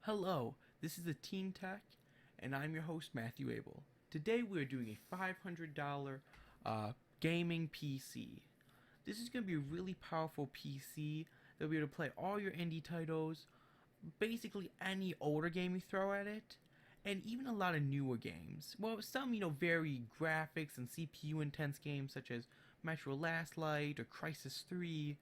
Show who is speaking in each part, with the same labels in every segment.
Speaker 1: Hello, this is the Teen Tech, and I'm your host, Matthew Abel. Today we're doing a $500 gaming PC. This is going to be a really powerful PC that'll be able to play all your indie titles, basically any older game you throw at it, and even a lot of newer games. Well, some, very graphics and CPU intense games such as Metro Last Light or Crisis 3.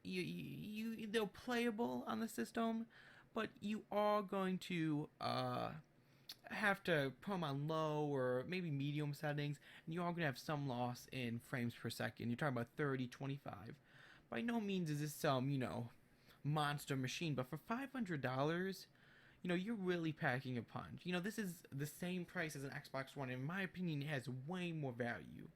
Speaker 1: They're playable on the system, but you are going to have to put them on low or maybe medium settings, and you are going to have some loss in frames per second. You're talking about 30, 25. By no means is this some, monster machine, but for $500, you're really packing a punch. This is the same price as an Xbox One. In my opinion, it has way more value.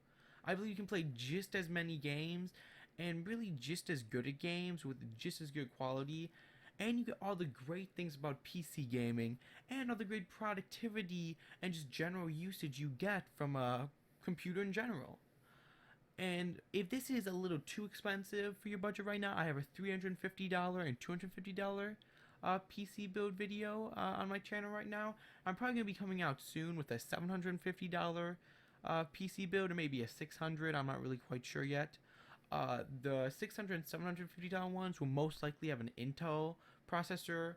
Speaker 1: I believe you can play just as many games and really just as good at games with just as good quality, and you get all the great things about PC gaming and all the great productivity and just general usage you get from a computer in general. And if this is a little too expensive for your budget right now, I have a $350 and $250 PC build video on my channel right now. I'm probably going to be coming out soon with a $750 PC build or maybe a $600. I'm not really quite sure yet. The $600 and $750 ones will most likely have an Intel processor,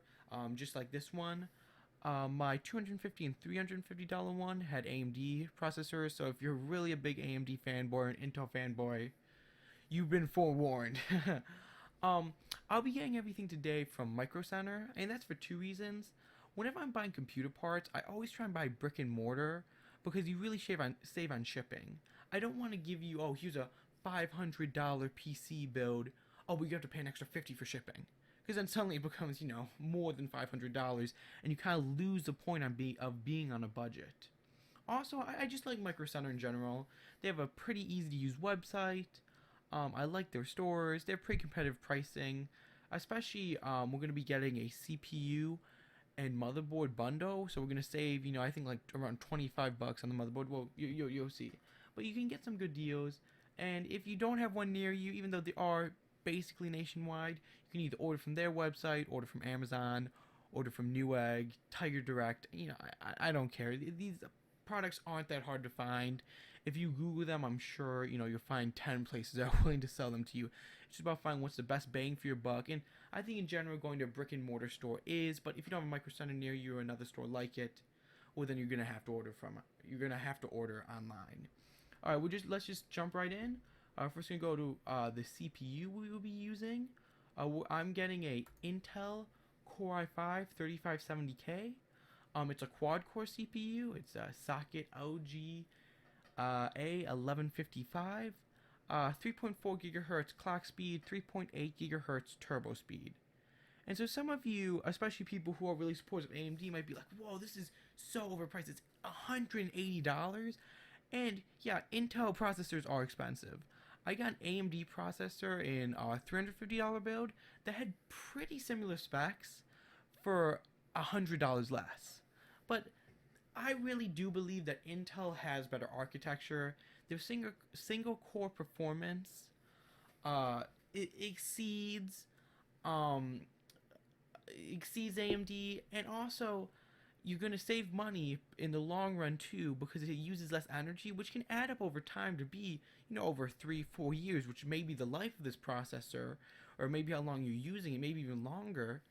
Speaker 1: just like this one. My $250 and $350 one had AMD processors, so if you're really a big AMD fanboy or an Intel fanboy, you've been forewarned. I'll be getting everything today from Micro Center, and that's for two reasons. Whenever I'm buying computer parts, I always try and buy brick and mortar because you really save on shipping. I don't want to give you, oh, here's a $500 PC build. Oh, we have to pay an extra $50 for shipping. Because then suddenly it becomes, more than $500, and you kind of lose the point of being on a budget. Also, I just like Micro Center in general. They have a pretty easy to use website. I like their stores. They're pretty competitive pricing. Especially, we're going to be getting a CPU and motherboard bundle. So we're going to save, I think like around $25 on the motherboard. Well, you'll see. But you can get some good deals. And if you don't have one near you, even though they are basically nationwide, you can either order from their website, order from Amazon, order from Newegg, Tiger Direct. I don't care. These products aren't that hard to find. If you Google them, I'm sure, you'll find 10 places that are willing to sell them to you. It's just about finding what's the best bang for your buck. And I think in general, going to a brick and mortar store is, but if you don't have a Micro Center near you or another store like it, well, then you're going to have to order online. All right, let's just jump right in. First, we're going to go to the CPU we will be using. I'm getting a Intel Core i5-3570K. It's a quad-core CPU. It's a socket OG A1155. 3.4 gigahertz clock speed, 3.8 gigahertz turbo speed. And so some of you, especially people who are really supporters of AMD, might be like, whoa, this is so overpriced. It's $180. And yeah, Intel processors are expensive. I got an AMD processor in a $350 build that had pretty similar specs for $100 less. But I really do believe that Intel has better architecture. Their single core performance it um, exceeds AMD, and also you're going to save money in the long run too because it uses less energy, which can add up over time to be, over 3-4 years, which may be the life of this processor, or maybe how long you're using it, maybe even longer.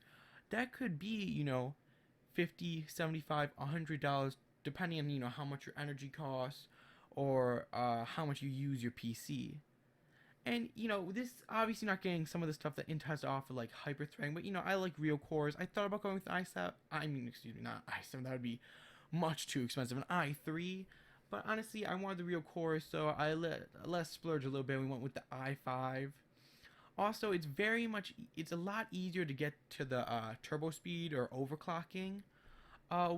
Speaker 1: That could be, $50, $75, $100, depending on, how much your energy costs or how much you use your PC. And, this obviously not getting some of the stuff that Intel has to offer, like hyper-threading, but, I like real cores. I thought about going with i7. Not i7, that would be much too expensive. An i3. But honestly, I wanted the real cores, so I let splurge a little bit. We went with the i5. Also, it's a lot easier to get to the turbo speed or overclocking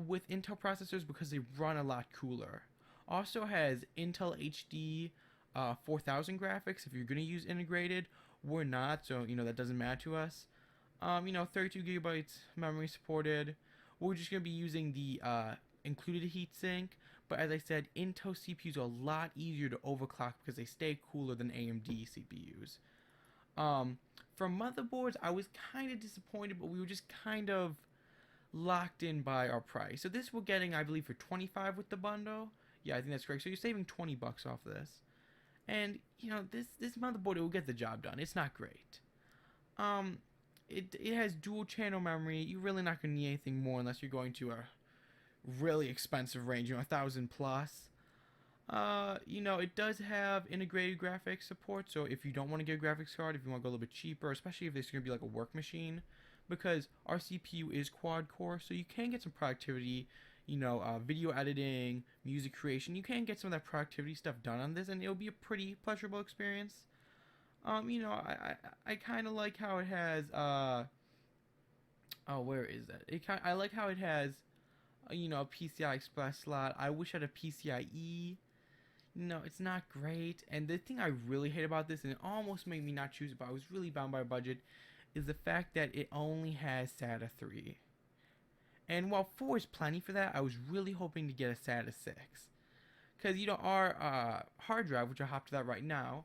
Speaker 1: with Intel processors because they run a lot cooler. Also has Intel HD 4000 graphics if you're going to use integrated. We're not, so that doesn't matter to us. 32 gigabytes memory supported. We're just going to be using the included heatsink, but as I said, Intel CPUs are a lot easier to overclock because they stay cooler than AMD CPUs. For motherboards, I was kind of disappointed, but we were just kind of locked in by our price. So this we're getting, I believe, for 25 with the bundle. Yeah, I think that's correct. So you're saving 20 bucks off this. And this motherboard, it will get the job done. It's not great. Um, it has dual channel memory. You're really not gonna need anything more unless you're going to a really expensive range, 1,000 plus. It does have integrated graphics support, so if you don't want to get a graphics card, if you want to go a little bit cheaper, especially if this is going to be like a work machine, because our CPU is quad core, so you can get some productivity, video editing, music creation, you can get some of that productivity stuff done on this, and it'll be a pretty pleasurable experience. I kind of like how it has, where is that? I like how it has, a PCI Express slot. I wish I had a PCIe. No, it's not great. And the thing I really hate about this, and it almost made me not choose it, but I was really bound by budget, is the fact that it only has SATA 3. And while 4 is plenty for that, I was really hoping to get a SATA 6. Because, our hard drive, which I'll hop to that right now,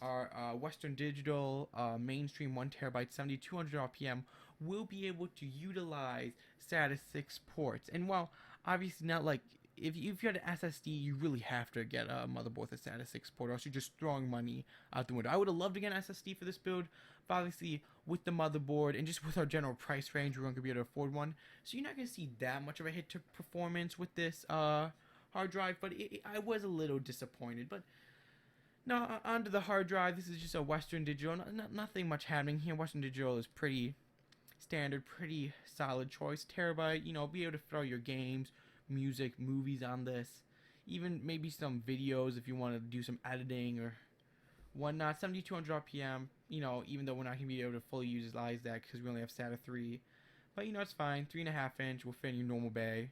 Speaker 1: our Western Digital mainstream 1TB 7200 RPM will be able to utilize SATA 6 ports. And while obviously not like, if you had an SSD, you really have to get a motherboard with a SATA 6 port, or else you're just throwing money out the window. I would have loved to get an SSD for this build, but obviously with the motherboard and just with our general price range, we're going to be able to afford one. So you're not going to see that much of a hit to performance with this hard drive, but I was a little disappointed. But no, onto the hard drive. This is just a Western Digital. Nothing much happening here. Western Digital is pretty standard, pretty solid choice. Terabyte, be able to throw your games, music, movies on this. Even maybe some videos if you want to do some editing or whatnot. 7200 RPM, even though we're not going to be able to fully utilize that because we only have SATA 3. But, it's fine. 3.5 inch will fit in your normal bay.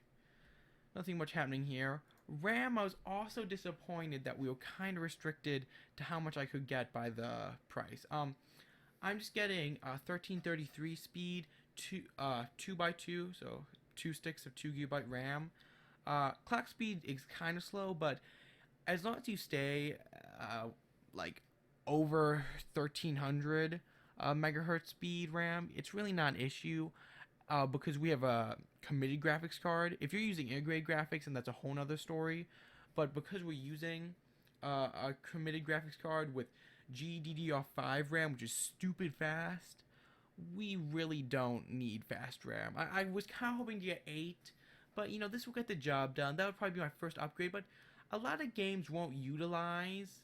Speaker 1: Nothing much happening here. RAM, I was also disappointed that we were kind of restricted to how much I could get by the price. I'm just getting 1333 speed, 2x2, so 2 sticks of 2GB RAM. Clock speed is kind of slow, but as long as you stay like over 1300 megahertz speed RAM, it's really not an issue. Because we have a committed graphics card. If you're using integrated graphics, and that's a whole nother story, but because we're using a committed graphics card with GDDR5 RAM, which is stupid fast, we really don't need fast RAM. I was kind of hoping to get 8, but this will get the job done. That would probably be my first upgrade, but a lot of games won't utilize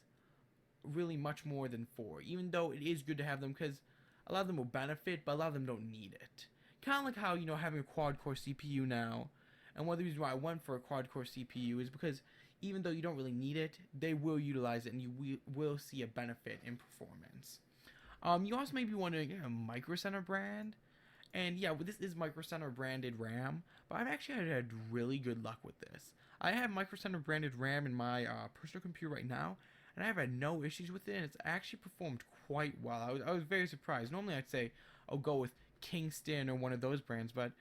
Speaker 1: really much more than 4, even though it is good to have them because a lot of them will benefit, but a lot of them don't need it. Kind of like how, having a quad-core CPU now, and one of the reasons why I went for a quad-core CPU is because even though you don't really need it, they will utilize it, and you will see a benefit in performance. You also may be wondering, a Micro Center brand? And yeah, this is Micro Center branded RAM, but I've actually had really good luck with this. I have Micro Center branded RAM in my personal computer right now, and I've had no issues with it, and it's actually performed quite well. I was very surprised. Normally I'd say I'll go with Kingston or one of those brands, but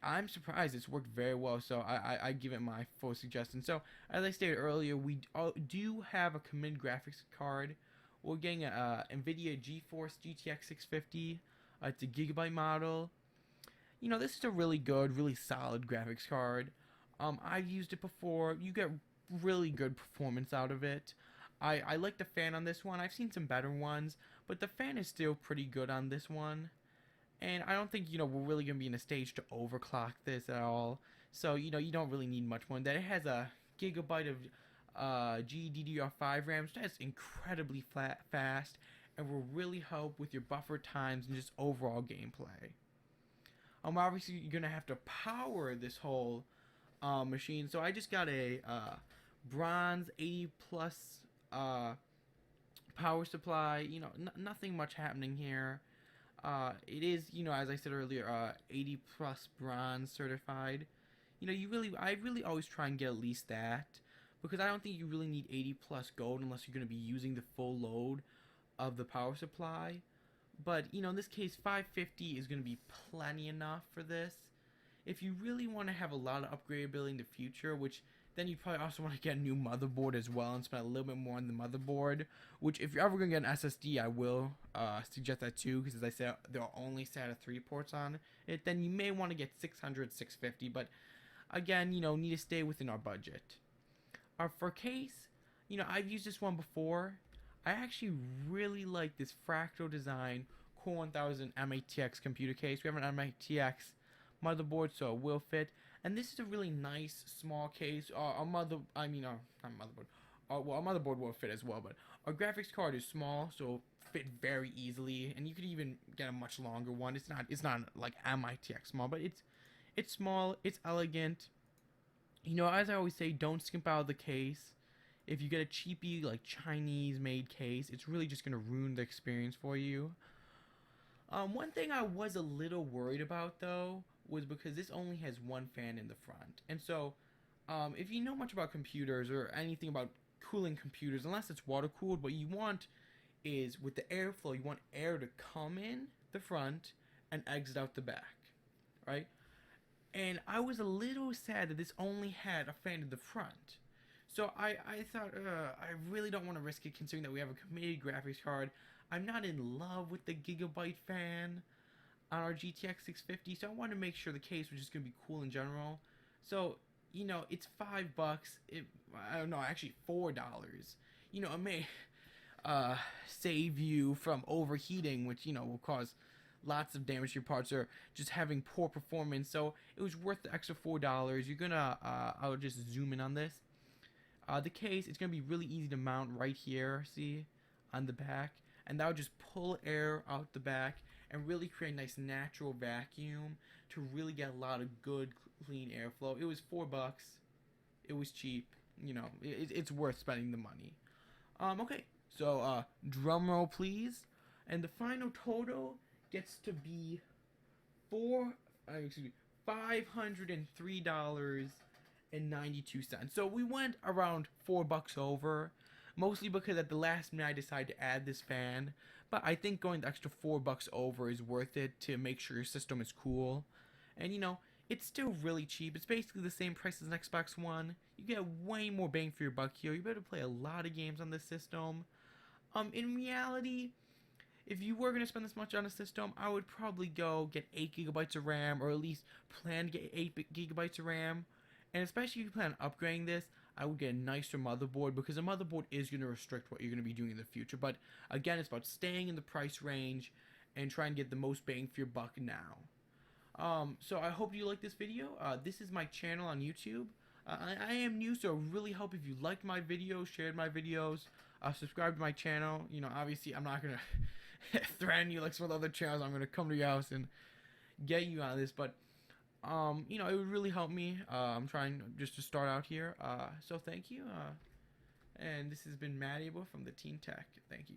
Speaker 1: I'm surprised it's worked very well, so I give it my full suggestion. So as I stated earlier, we do have a committed graphics card. We're getting a NVIDIA GeForce GTX 650. It's a gigabyte model. This is a really good, really solid graphics card. I've used it before. You get really good performance out of it. I like the fan on this one. I've seen some better ones, but the fan is still pretty good on this one. And I don't think, we're really going to be in a stage to overclock this at all. So, you don't really need much more than that. It has a gigabyte of GDDR5 RAM, so that's incredibly fast and will really help with your buffer times and just overall gameplay. Obviously, you're going to have to power this whole machine. So I just got a bronze 80 plus power supply. Nothing much happening here. It is, as I said earlier, 80 plus bronze certified. I really always try and get at least that, because I don't think you really need 80 plus gold unless you're going to be using the full load of the power supply. But, in this case, 550 is going to be plenty enough for this. If you really want to have a lot of upgradability in the future, which then you probably also want to get a new motherboard as well and spend a little bit more on the motherboard, which if you're ever going to get an SSD, I will suggest that too, because as I said, there are only SATA 3 ports on, it, then you may want to get 600, 650. But again, need to stay within our budget. For case, I've used this one before. I actually really like this Fractal Design Core 1000 MATX computer case. We have an MATX motherboard, so it will fit. And this is a really nice small case. Not motherboard. Well, a motherboard will fit as well, but our graphics card is small, so it'll fit very easily. And you could even get a much longer one. It's not like MITX small, but it's small. It's elegant. As I always say, don't skimp out of the case. If you get a cheapy, like Chinese-made case, it's really just gonna ruin the experience for you. One thing I was a little worried about though was because this only has one fan in the front, and so if you know much about computers or anything about cooling computers, unless it's water cooled, what you want is with the airflow, you want air to come in the front and exit out the back, right? And I was a little sad that this only had a fan in the front. So I thought, I really don't want to risk it considering that we have a committed graphics card. I'm not in love with the Gigabyte fan on our GTX 650, so I wanted to make sure the case was just going to be cool in general. So, it's $5. I don't know, actually $4. It may save you from overheating, which, will cause lots of damage to your parts or just having poor performance. So it was worth the extra $4. You're gonna, I'll just zoom in on this. The case, it's gonna be really easy to mount right here, see, on the back. And that would just pull air out the back and really create a nice natural vacuum to really get a lot of good, clean airflow. It was $4. It was cheap. It's worth spending the money. Okay, so drum roll please. And the final total gets to be $503.92. So we went around $4 over, mostly because at the last minute I decided to add this fan. But I think going the extra $4 over is worth it to make sure your system is cool. And it's still really cheap. It's basically the same price as an Xbox One. You get way more bang for your buck here. You better play a lot of games on this system. In reality, if you were going to spend this much on a system, I would probably go get 8 gigabytes of RAM, or at least plan to get 8 gigabytes of RAM. And especially if you plan on upgrading this, I would get a nicer motherboard, because a motherboard is going to restrict what you're going to be doing in the future. But again, it's about staying in the price range and trying to get the most bang for your buck now. So I hope you like this video. This is my channel on YouTube. I am new, so I really hope if you liked my videos, shared my videos, subscribe to my channel. Obviously I'm not going to threaten you like some of the other channels. I'm going to come to your house and get you on this, but it would really help me. I'm trying just to start out here. So thank you. And this has been Matt Abel from the Teen Tech. Thank you.